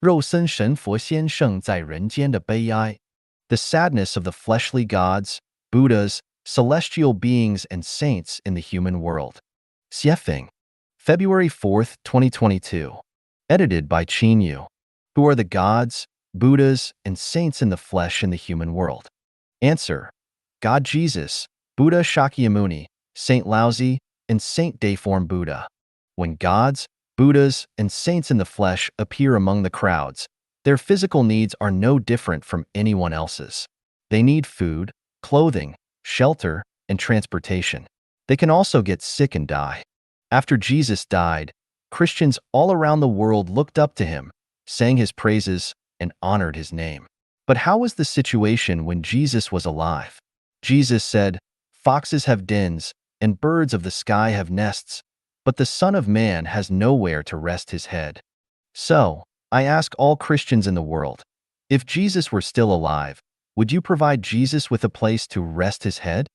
肉身神佛先生在人间的悲哀. The sadness of the fleshly gods, Buddhas, celestial beings, and saints in the human world. Xiefeng. February 4th, 2022. Edited by Qin Yu. Who are the gods, Buddhas, and saints in the flesh in the human world? Answer. God Jesus, Buddha Shakyamuni, Saint Laozi, and Saint Deiform Buddha. When gods, Buddhas, and saints in the flesh appear among the crowds, their physical needs are no different from anyone else's. They need food, clothing, shelter, and transportation. They can also get sick and die. After Jesus died, Christians all around the world looked up to him, sang his praises, and honored his name. But how was the situation when Jesus was alive? Jesus said, "Foxes have dens, and birds of the sky have nests, but the Son of Man has nowhere to rest his head." So, I ask all Christians in the world, if Jesus were still alive, would you provide Jesus with a place to rest his head?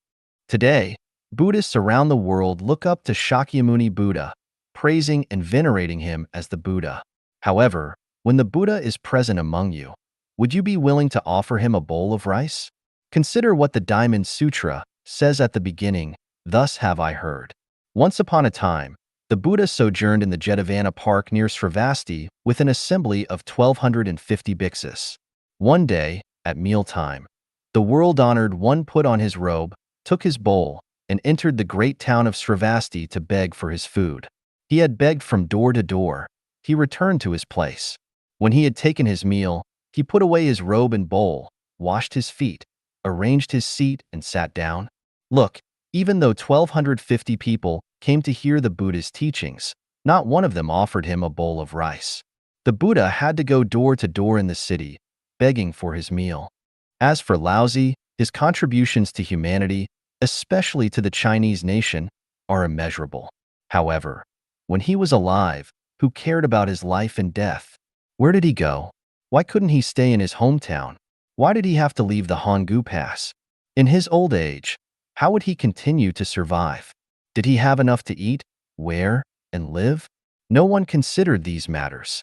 Today, Buddhists around the world look up to Shakyamuni Buddha, praising and venerating him as the Buddha. However, when the Buddha is present among you, would you be willing to offer him a bowl of rice? Consider what the Diamond Sutra says at the beginning, "Thus have I heard." Once upon a time, the Buddha sojourned in the Jetavana Park near Sravasti with an assembly of 1,250 bhiksus. One day, at mealtime, the world-honored one put on his robe, took his bowl, and entered the great town of Sravasti to beg for his food. He had begged from door to door. He returned to his place. When he had taken his meal, he put away his robe and bowl, washed his feet, arranged his seat, and sat down. Look, even though 1,250 people came to hear the Buddha's teachings, not one of them offered him a bowl of rice. The Buddha had to go door to door in the city, begging for his meal. As for Laozi, his contributions to humanity, especially to the Chinese nation, are immeasurable. However, when he was alive, who cared about his life and death? Where did he go? Why couldn't he stay in his hometown? Why did he have to leave the Honggu Pass? In his old age, how would he continue to survive? Did he have enough to eat, wear, and live? No one considered these matters.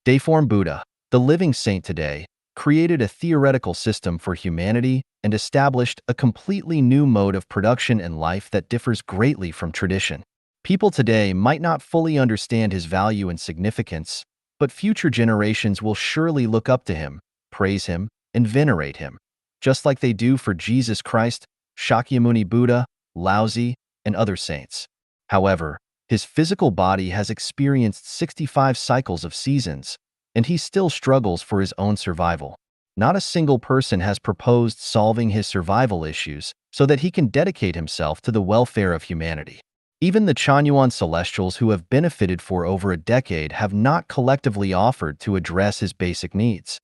Deiform Buddha, the living saint today, created a theoretical system for humanity and established a completely new mode of production and life that differs greatly from tradition. People today might not fully understand his value and significance, but future generations will surely look up to him, praise him, and venerate him, just like they do for Jesus Christ, Shakyamuni Buddha, Laozi, and other saints. However, his physical body has experienced 65 cycles of seasons, and he still struggles for his own survival. Not a single person has proposed solving his survival issues so that he can dedicate himself to the welfare of humanity. Even the Chanyuan celestials who have benefited for over a decade have not collectively offered to address his basic needs.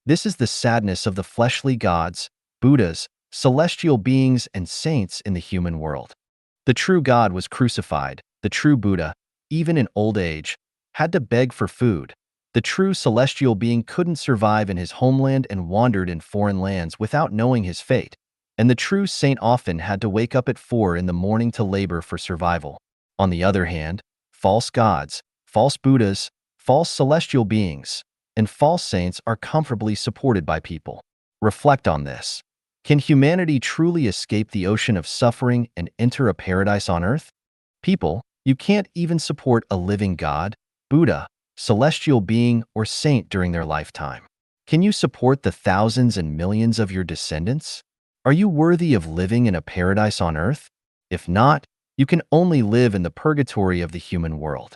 This is the sadness of the fleshly gods, Buddhas, celestial beings, and saints in the human world. The true God was crucified. The true Buddha, even in old age, had to beg for food. The true celestial being couldn't survive in his homeland and wandered in foreign lands without knowing his fate. And the true saint often had to wake up at 4 in the morning to labor for survival. On the other hand, false gods, false Buddhas, false celestial beings, and false saints are comfortably supported by people. Reflect on this. Can humanity truly escape the ocean of suffering and enter a paradise on earth? People, you can't even support a living God, Buddha, celestial being, or saint during their lifetime. Can you support the thousands and millions of your descendants? Are you worthy of living in a paradise on earth? If not, you can only live in the purgatory of the human world.